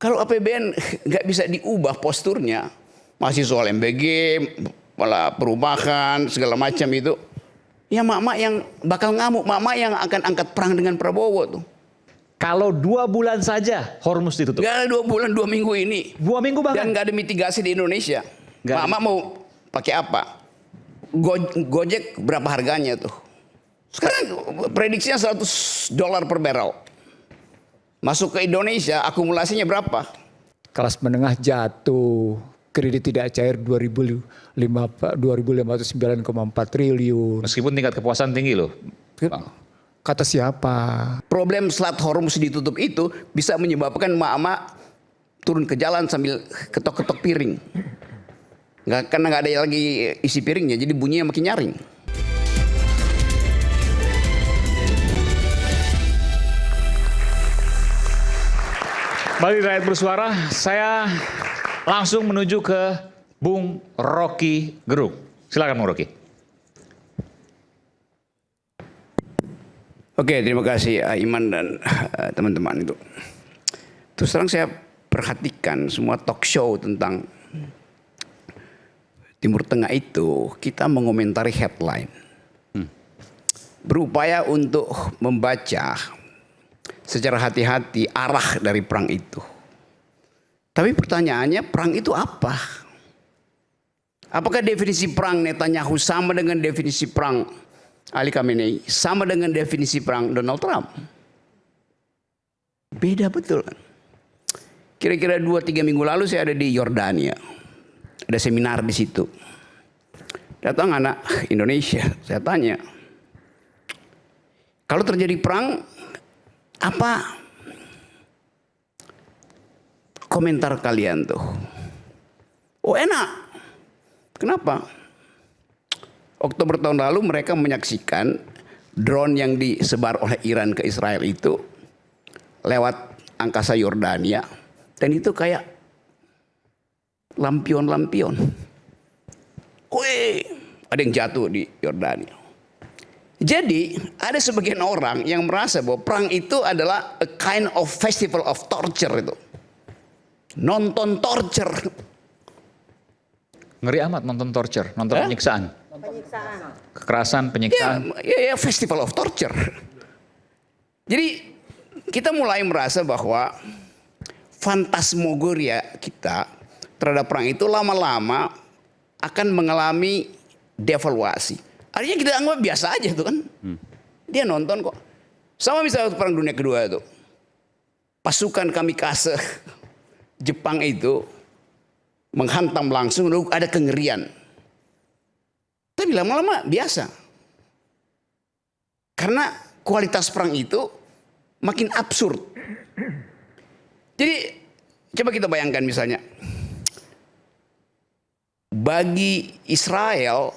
Kalau APBN nggak bisa diubah posturnya, masih soal MBG, malah perubahan segala macam itu, ya mak-mak yang bakal ngamuk, mak-mak yang akan angkat perang dengan Prabowo tuh. Kalau 2 bulan saja Hormuz ditutup. Gak ada 2 bulan, 2 minggu ini. 2 minggu bahkan. Dan nggak ada mitigasi di Indonesia. Mak-mak mau pakai apa? Gojek berapa harganya tuh? Sekarang prediksinya $100 per barrel. Masuk ke Indonesia akumulasinya berapa? Kelas menengah jatuh, kredit tidak cair 2.509,4 triliun. Meskipun tingkat kepuasan tinggi loh. Kata siapa? Problem Selat Hormuz ditutup itu bisa menyebabkan mak-mak turun ke jalan sambil ketok-ketok piring. Karena nggak ada lagi isi piringnya, jadi bunyinya makin nyaring. Balik Rakyat Bersuara, saya langsung menuju ke Bung Rocky Gerung. Silakan Bung Rocky. Oke, terima kasih Iman dan teman-teman itu. Terus terang saya perhatikan semua talk show tentang Timur Tengah itu, kita mengomentari headline. Berupaya untuk membaca secara hati-hati arah dari perang itu. Tapi pertanyaannya, perang itu apa? Apakah definisi perang Netanyahu sama dengan definisi perang Ali Khamenei, sama dengan definisi perang Donald Trump? Beda betul. Kira-kira 2-3 minggu lalu saya ada di Yordania. Ada seminar di situ. Datang anak Indonesia, saya tanya, kalau terjadi perang, apa komentar kalian tuh? Oh enak. Kenapa? Oktober tahun lalu mereka menyaksikan drone yang disebar oleh Iran ke Israel itu lewat angkasa Yordania. Dan itu kayak lampion-lampion. Wih, ada yang jatuh di Yordania. Jadi ada sebagian orang yang merasa bahwa perang itu adalah a kind of festival of torture itu. Nonton torture. Ngeri amat nonton torture, nonton penyiksaan. Kekerasan, penyiksaan. Ya, festival of torture. Jadi kita mulai merasa bahwa fantasmagoria kita terhadap perang itu lama-lama akan mengalami devaluasi. Artinya kita anggap biasa aja tuh kan. Dia nonton kok. Sama misalnya perang dunia kedua itu. Pasukan kamikaze Jepang itu menghantam langsung, lalu ada kengerian. Tapi lama-lama biasa. Karena kualitas perang itu makin absurd. Jadi coba kita bayangkan misalnya. Bagi Israel,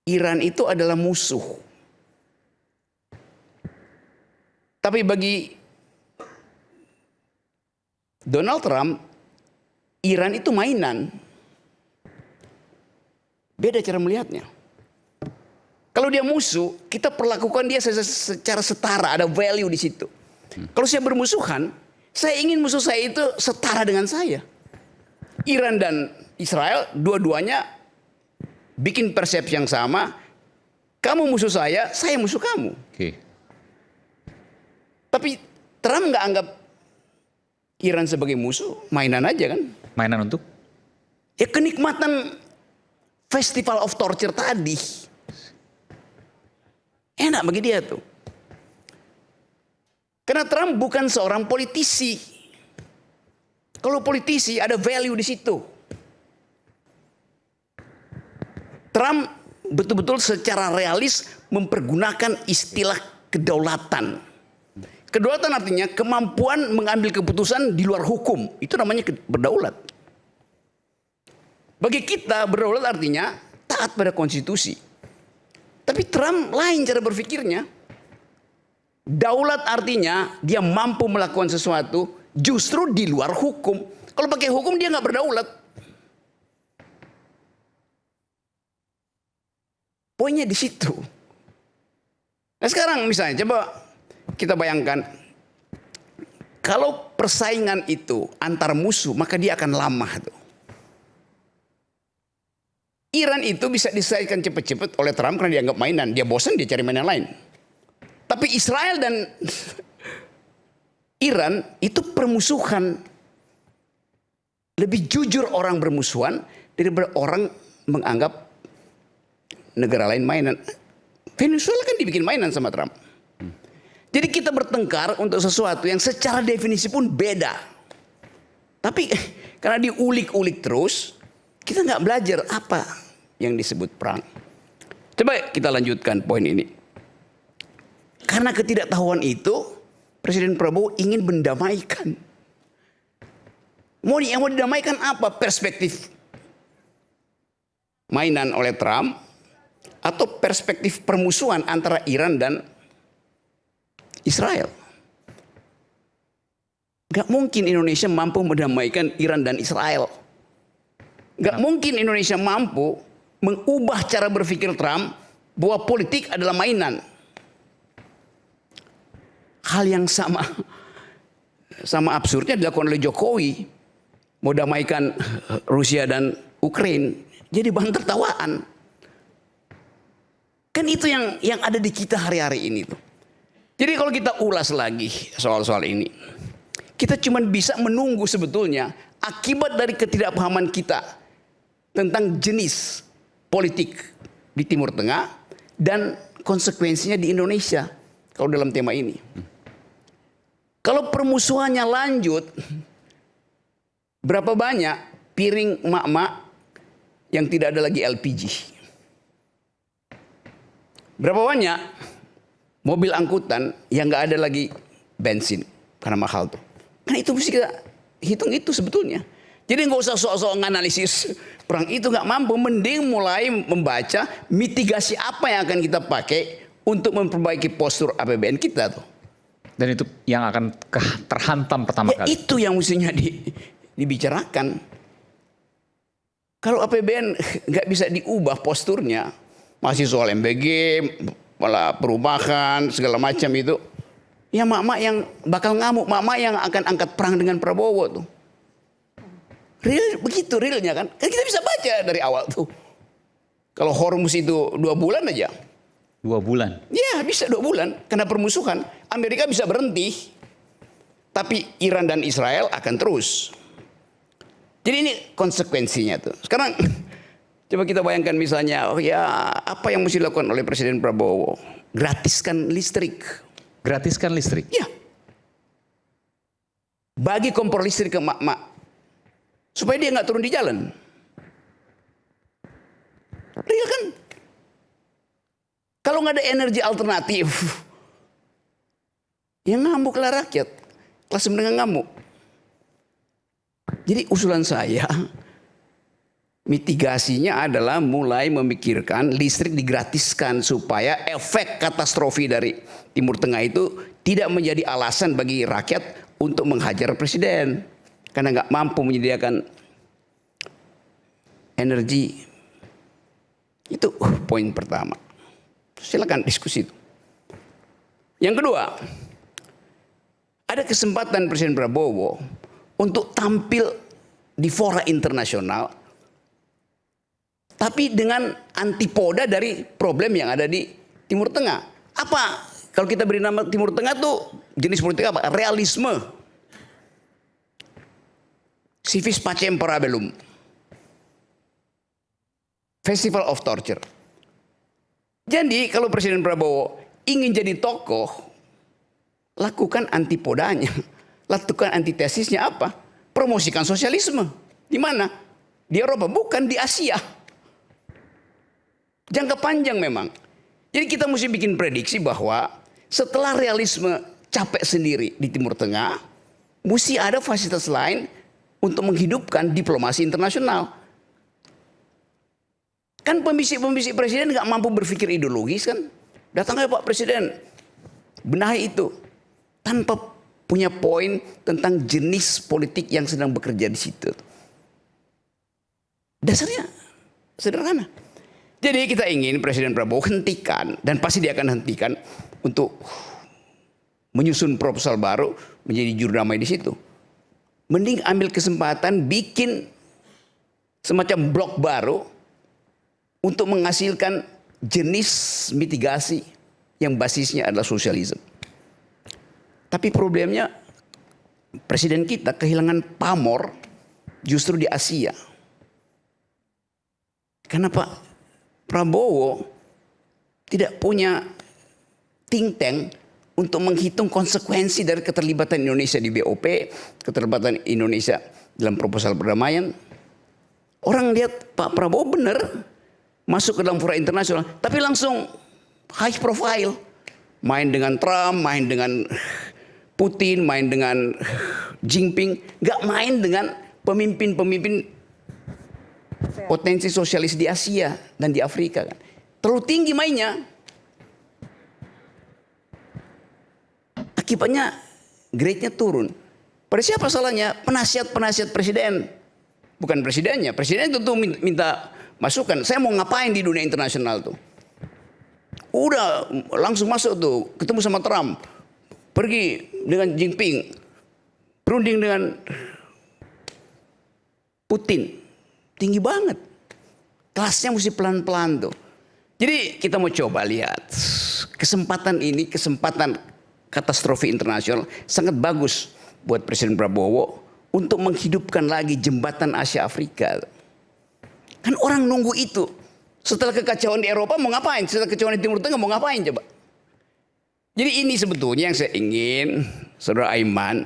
Iran itu adalah musuh. Tapi bagi Donald Trump, Iran itu mainan. Beda cara melihatnya. Kalau dia musuh, kita perlakukan dia secara setara, ada value di situ. Kalau saya bermusuhan, saya ingin musuh saya itu setara dengan saya. Iran dan Israel dua-duanya bikin persepsi yang sama. Kamu musuh saya musuh kamu. Tapi Trump nggak anggap Iran sebagai musuh, mainan aja kan? Mainan untuk? Ya kenikmatan festival of torture tadi. Enak bagi dia tuh. Karena Trump bukan seorang politisi. Kalau politisi ada value di situ. Trump betul-betul secara realis mempergunakan istilah kedaulatan. Kedaulatan artinya kemampuan mengambil keputusan di luar hukum. Itu namanya berdaulat. Bagi kita berdaulat artinya taat pada konstitusi. Tapi Trump lain cara berpikirnya. Daulat artinya dia mampu melakukan sesuatu justru di luar hukum. Kalau pakai hukum dia nggak berdaulat. Poinnya di situ. Nah sekarang misalnya coba kita bayangkan kalau persaingan itu antar musuh, maka dia akan lama tuh. Iran itu bisa diselesaikan cepat-cepat oleh Trump karena dianggap mainan. Dia bosan, dia cari mainan lain. Tapi Israel dan Iran itu permusuhan. Lebih jujur orang bermusuhan daripada orang menganggap negara lain mainan. Venezuela kan dibikin mainan sama Trump. Jadi kita bertengkar untuk sesuatu yang secara definisi pun beda. Tapi karena diulik-ulik terus, kita nggak belajar apa yang disebut perang. Coba kita lanjutkan poin ini. Karena ketidaktahuan itu, Presiden Prabowo ingin mendamaikan. Yang mau didamaikan apa? Perspektif mainan oleh Trump atau perspektif permusuhan antara Iran dan Israel. Gak mungkin Indonesia mampu mendamaikan Iran dan Israel. Gak mungkin Indonesia mampu mengubah cara berpikir Trump bahwa politik adalah mainan. Hal yang sama absurdnya dilakukan oleh Jokowi. Mau damaikan Rusia dan Ukraina. Jadi bahan tertawaan. Kan itu yang ada di kita hari-hari ini tuh. Jadi kalau kita ulas lagi soal-soal ini, kita cuma bisa menunggu sebetulnya akibat dari ketidakpahaman kita tentang jenis politik di Timur Tengah dan konsekuensinya di Indonesia kalau dalam tema ini. Kalau permusuhannya lanjut, berapa banyak piring emak-emak yang tidak ada lagi LPG? Berapa banyak mobil angkutan yang nggak ada lagi bensin karena mahal tuh? Kan itu mesti kita hitung itu sebetulnya. Jadi nggak usah soal-soal nganalisis perang itu nggak mampu. Mending mulai membaca mitigasi apa yang akan kita pakai untuk memperbaiki postur APBN kita tuh. Dan itu yang akan terhantam pertama kali. Itu yang mestinya dibicarakan. Kalau APBN nggak bisa diubah posturnya, masih soal MBG, malah perubahan segala macam itu, ya mak-mak yang bakal ngamuk, mak-mak yang akan angkat perang dengan Prabowo tuh. Real begitu realnya kan? Kan kita bisa baca dari awal tuh. Kalau Hormuz itu 2 bulan aja. 2 bulan? Ya bisa 2 bulan. Karena permusuhan. Amerika bisa berhenti. Tapi Iran dan Israel akan terus. Jadi ini konsekuensinya tuh. Sekarang coba kita bayangkan misalnya, oh ya apa yang mesti dilakukan oleh Presiden Prabowo? Gratiskan listrik. Gratiskan listrik? Ya. Bagi kompor listrik ke mak-mak. Supaya dia nggak turun di jalan. Real kan? Kalau nggak ada energi alternatif, yang ngamuklah rakyat. Kelas menengah ngamuk. Jadi usulan saya, mitigasinya adalah mulai memikirkan listrik digratiskan supaya efek katastrofi dari Timur Tengah itu tidak menjadi alasan bagi rakyat untuk menghajar presiden. Karena nggak mampu menyediakan energi. Itu poin pertama. Silakan diskusi itu. Yang kedua, ada kesempatan Presiden Prabowo untuk tampil di fora internasional, tapi dengan antipoda dari problem yang ada di Timur Tengah. Apa? Kalau kita beri nama Timur Tengah tuh jenis politik apa? Realisme. Civis pacem parabellum. Festival of Torture. Jadi kalau Presiden Prabowo ingin jadi tokoh, lakukan antipodanya. Lakukan antitesisnya apa? Promosikan sosialisme. Di mana? Di Eropa, bukan di Asia. Jangka panjang memang. Jadi kita mesti bikin prediksi bahwa setelah realisme capek sendiri di Timur Tengah, mesti ada fasilitas lain untuk menghidupkan diplomasi internasional. Kan pembisik-pembisik presiden nggak mampu berpikir ideologis kan? Datang aja Pak Presiden, benahi itu. Tanpa punya poin tentang jenis politik yang sedang bekerja di situ. Dasarnya sederhana. Jadi kita ingin Presiden Prabowo hentikan, dan pasti dia akan hentikan untuk menyusun proposal baru menjadi juru damai di situ. Mending ambil kesempatan bikin semacam blok baru untuk menghasilkan jenis mitigasi yang basisnya adalah sosialisme. Tapi problemnya presiden kita kehilangan pamor justru di Asia. Karena Pak Prabowo tidak punya think tank untuk menghitung konsekuensi dari keterlibatan Indonesia di BOP, keterlibatan Indonesia dalam proposal perdamaian. Orang lihat Pak Prabowo benar masuk ke dalam fora internasional, tapi langsung high profile. Main dengan Trump, main dengan Putin, main dengan Jinping, nggak main dengan pemimpin-pemimpin potensi sosialis di Asia dan di Afrika. Terlalu tinggi mainnya. Akibatnya grade-nya turun. Pada siapa salahnya? Penasihat-penasihat presiden. Bukan presidennya. Presiden tentu minta masukan. Saya mau ngapain di dunia internasional tuh? Udah langsung masuk tuh. Ketemu sama Trump. Pergi dengan Jinping. Berunding dengan Putin. Tinggi banget. Kelasnya mesti pelan-pelan tuh. Jadi kita mau coba lihat. Kesempatan ini, kesempatan katastrofi internasional sangat bagus buat Presiden Prabowo untuk menghidupkan lagi jembatan Asia Afrika. Kan orang nunggu itu. Setelah kekacauan di Eropa mau ngapain? Setelah kekacauan di Timur Tengah mau ngapain coba? Jadi ini sebetulnya yang saya ingin Saudara Aiman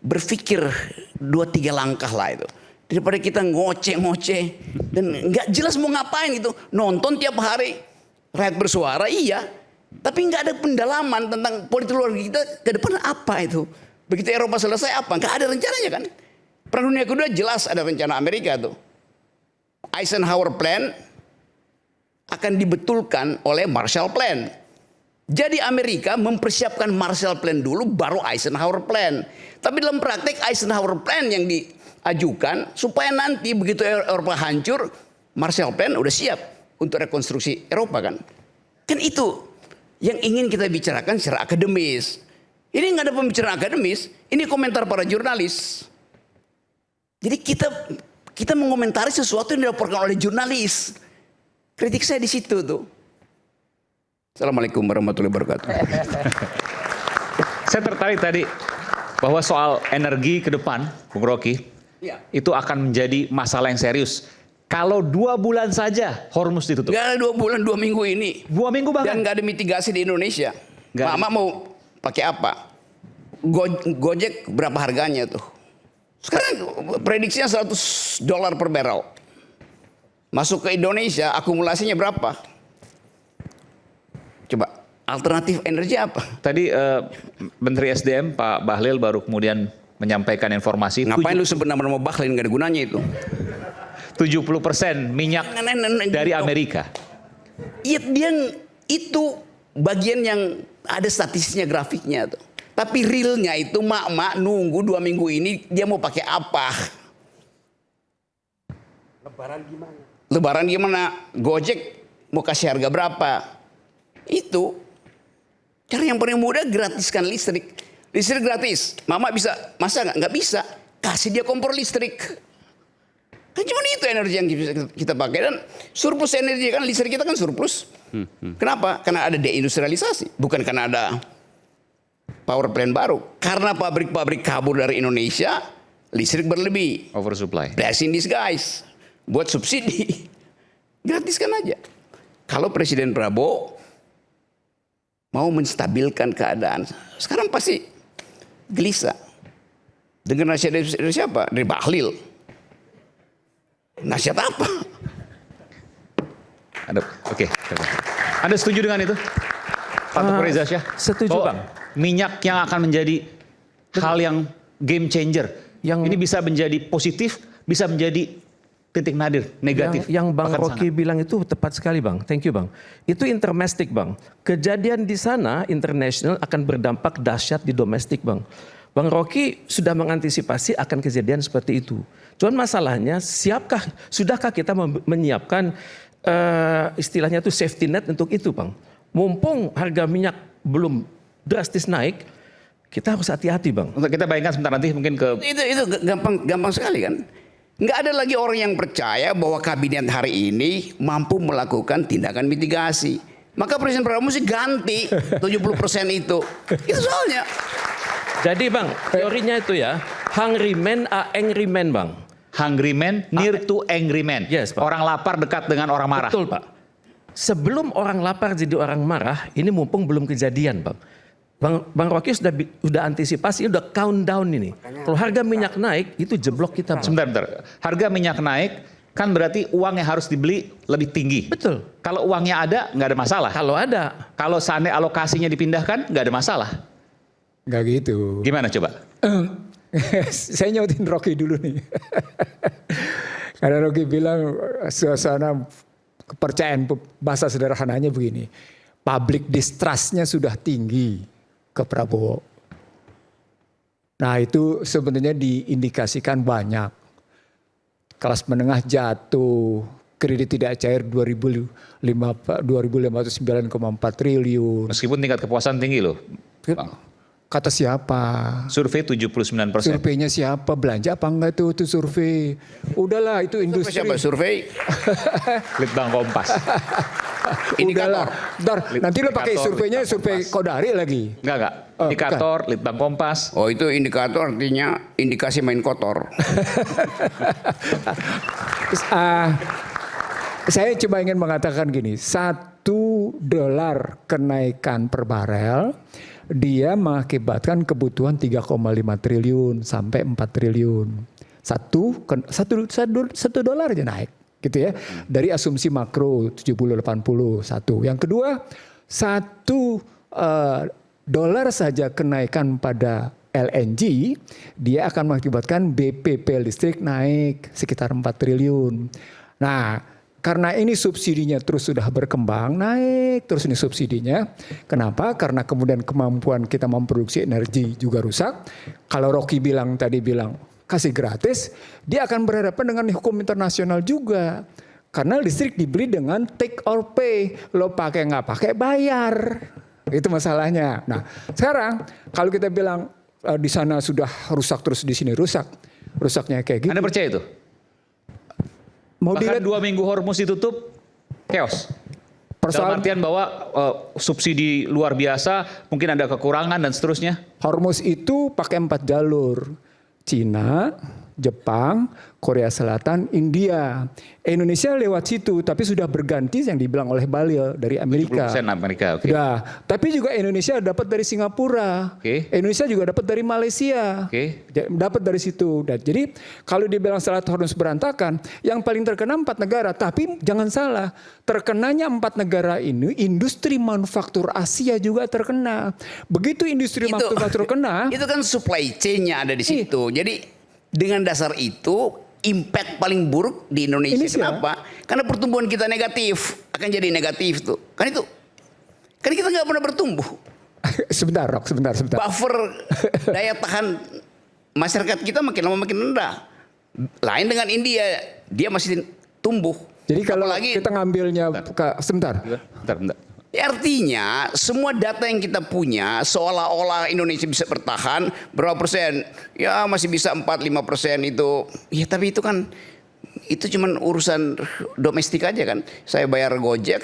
berpikir 2-3 langkah lah itu. Daripada kita ngoceh-ngoceh dan nggak jelas mau ngapain gitu. Nonton tiap hari rakyat bersuara iya, tapi nggak ada pendalaman tentang politik luar negeri kita ke depan apa itu. Begitu Eropa selesai apa? Nggak ada rencananya kan. Perang Dunia Kedua jelas ada rencana Amerika tuh. Eisenhower Plan akan dibetulkan oleh Marshall Plan. Jadi Amerika mempersiapkan Marshall Plan dulu baru Eisenhower Plan. Tapi dalam praktek Eisenhower Plan yang diajukan supaya nanti begitu Eropa hancur, Marshall Plan udah siap untuk rekonstruksi Eropa kan. Kan itu yang ingin kita bicarakan secara akademis. Ini nggak ada pembicaraan akademis, ini komentar para jurnalis. Jadi kita mengomentari sesuatu yang dilaporkan oleh jurnalis. Kritik saya di situ tuh. Assalamualaikum warahmatullahi wabarakatuh. Saya tertarik tadi bahwa soal energi ke depan, Bung Rocky, Ya. itu akan menjadi masalah yang serius. Kalau 2 bulan saja Hormuz ditutup. Gak ada 2 bulan 2 minggu ini. 2 minggu bahkan. Dan gak ada mitigasi di Indonesia. Nggak Mama mau pakai apa? Gojek berapa harganya tuh? Sekarang prediksinya $100 per barrel. Masuk ke Indonesia akumulasinya berapa? Coba alternatif energi apa? Tadi Menteri SDM Pak Bahlil baru kemudian menyampaikan informasi. Ngapain lu sebut nama Bahlil, gak ada gunanya itu. 70% minyak dari Amerika. Iya dia itu bagian yang ada statistiknya grafiknya tuh. Tapi realnya itu mak-mak nunggu 2 minggu ini dia mau pakai apa? Lebaran gimana? Gojek mau kasih harga berapa? Itu cara yang paling mudah gratiskan listrik. Listrik gratis. Mama bisa, masa nggak bisa? Kasih dia kompor listrik. Kan cuma itu energi yang kita pakai dan surplus energi kan listrik kita kan surplus. Kenapa? Karena ada deindustrialisasi, bukan karena ada power plant baru. Karena pabrik-pabrik kabur dari Indonesia, listrik berlebih. Oversupply. Blessing disguise. Buat subsidi. Gratiskan aja. Kalau Presiden Prabowo mau menstabilkan keadaan, sekarang pasti gelisah. Dengar nasihat dari siapa? Dari Bahlil. Nasihat apa? Oke. Anda setuju dengan itu? Pak Tukur Reza Shah? Setuju, Bahwa Bang. Minyak yang akan menjadi hal yang game changer. Ini bisa menjadi positif, bisa menjadi titik nadir, negatif. Yang Bang bahkan Rocky sangat. bilang itu tepat sekali Bang. Thank you Bang. Itu intermestik Bang. Kejadian di sana internasional akan berdampak dahsyat di domestik Bang. Bang Rocky sudah mengantisipasi akan kejadian seperti itu. Cuman masalahnya sudahkah kita menyiapkan istilahnya itu safety net untuk itu Bang. Mumpung harga minyak belum drastis naik, Kita harus hati-hati Bang. Untuk kita bayangkan sebentar nanti mungkin ke Itu gampang sekali kan. Nggak ada lagi orang yang percaya bahwa kabinet hari ini mampu melakukan tindakan mitigasi. Maka Presiden Prabowo mesti ganti 70% itu. Itu soalnya. Jadi Bang, teorinya itu ya, hungry man are angry man Bang. hungry man near to angry man. Yes, Pak. Orang lapar dekat dengan orang marah. Betul Pak. Sebelum orang lapar jadi orang marah, ini mumpung belum kejadian Bang. Bang Rocky sudah antisipasi, udah countdown ini. Kalau harga minyak naik, itu jeblok kita Bang. Sebentar. Harga minyak naik, kan berarti uang yang harus dibeli lebih tinggi. Betul. Kalau uangnya ada, nggak ada masalah. Kalau ada. Kalau seandainya alokasinya dipindahkan, nggak ada masalah. Nggak gitu. Gimana coba? Saya nyautin Rocky dulu nih. Karena Rocky bilang suasana kepercayaan, bahasa sederhananya begini. Public distrust-nya sudah tinggi ke Prabowo. Nah itu sebenarnya diindikasikan banyak. Kelas menengah jatuh, kredit tidak cair 2.509,4 triliun. Meskipun tingkat kepuasan tinggi loh. Kata siapa? Survei 79%. Surveinya siapa? Belanja apa enggak itu survei? Udahlah itu industri. Siapa survei? Litbang Kompas. Udahlah. Ntar, nanti lo pakai Indikator, surveinya Litbang survei Kompas. Kodari lagi. Enggak. Indikator, Litbang Kompas. Oh itu indikator artinya indikasi main kotor. Terus, saya cuma ingin mengatakan gini, $1 kenaikan per barel, dia mengakibatkan kebutuhan 3,5 triliun sampai 4 triliun. $1 aja naik, gitu ya. Dari asumsi makro 70-80 satu. Yang kedua, $1 saja kenaikan pada LNG, dia akan mengakibatkan BPP listrik naik sekitar 4 triliun. Nah, karena ini subsidinya terus sudah berkembang, naik terus ini subsidinya. Kenapa? Karena kemudian kemampuan kita memproduksi energi juga rusak. Kalau Rocky tadi bilang kasih gratis, dia akan berhadapan dengan hukum internasional juga. Karena listrik dibeli dengan take or pay. Lo pakai nggak pakai bayar. Itu masalahnya. Nah, sekarang kalau kita bilang di sana sudah rusak terus di sini rusak. Rusaknya kayak gitu. Anda percaya itu? Mau Bahkan dilihat 2 minggu Hormuz ditutup, chaos. Dalam persoalan artian bahwa subsidi luar biasa, mungkin ada kekurangan dan seterusnya. Hormuz itu pakai 4 jalur. Cina, Jepang, Korea Selatan, India. Indonesia lewat situ, tapi sudah berganti yang dibilang oleh Balil dari Amerika. 70% Amerika, oke. Ya, tapi juga Indonesia dapat dari Singapura. Oke. Indonesia juga dapat dari Malaysia. Oke. Dapat dari situ. Dan jadi kalau dibilang Selat Hormuz berantakan, yang paling terkena 4 negara. Tapi jangan salah, terkenanya 4 negara ini, industri manufaktur Asia juga terkena. Begitu industri manufaktur kena, Itu kan supply chain-nya ada di situ. Jadi dengan dasar itu impact paling buruk di Indonesia. Kenapa? Karena pertumbuhan kita negatif, akan jadi negatif tuh. Kan kita nggak pernah bertumbuh. sebentar. Buffer daya tahan masyarakat kita makin lama makin rendah. Lain dengan India, dia masih tumbuh. Jadi kalau Apalagi, kita ngambilnya sebentar. Bentar. artinya semua data yang kita punya seolah-olah Indonesia bisa bertahan berapa persen? Ya masih bisa 4-5% itu. Ya tapi itu kan itu cuman urusan domestik aja kan. Saya bayar Gojek,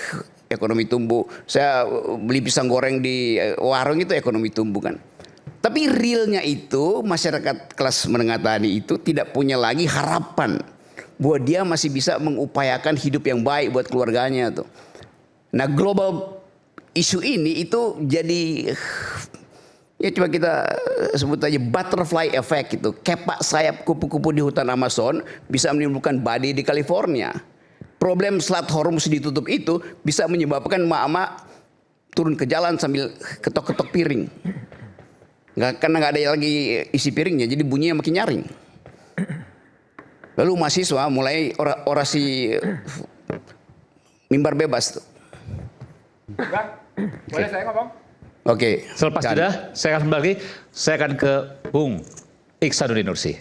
ekonomi tumbuh. Saya beli pisang goreng di warung itu ekonomi tumbuh kan. Tapi realnya itu masyarakat kelas menengah tadi itu tidak punya lagi harapan bahwa dia masih bisa mengupayakan hidup yang baik buat keluarganya tuh. Nah global isu ini itu jadi ya coba kita sebut aja butterfly effect gitu. Kepak sayap kupu-kupu di hutan Amazon bisa menimbulkan badai di California. Problem Selat Hormuz ditutup itu bisa menyebabkan emak-emak turun ke jalan sambil ketok-ketok piring. Karena nggak ada lagi isi piringnya, jadi bunyinya makin nyaring. Lalu mahasiswa mulai orasi mimbar bebas tuh. Boleh saya ngomong? Oke. Selepas jeda, saya akan kembali. Saya akan ke Bung Iksanudin Nursi.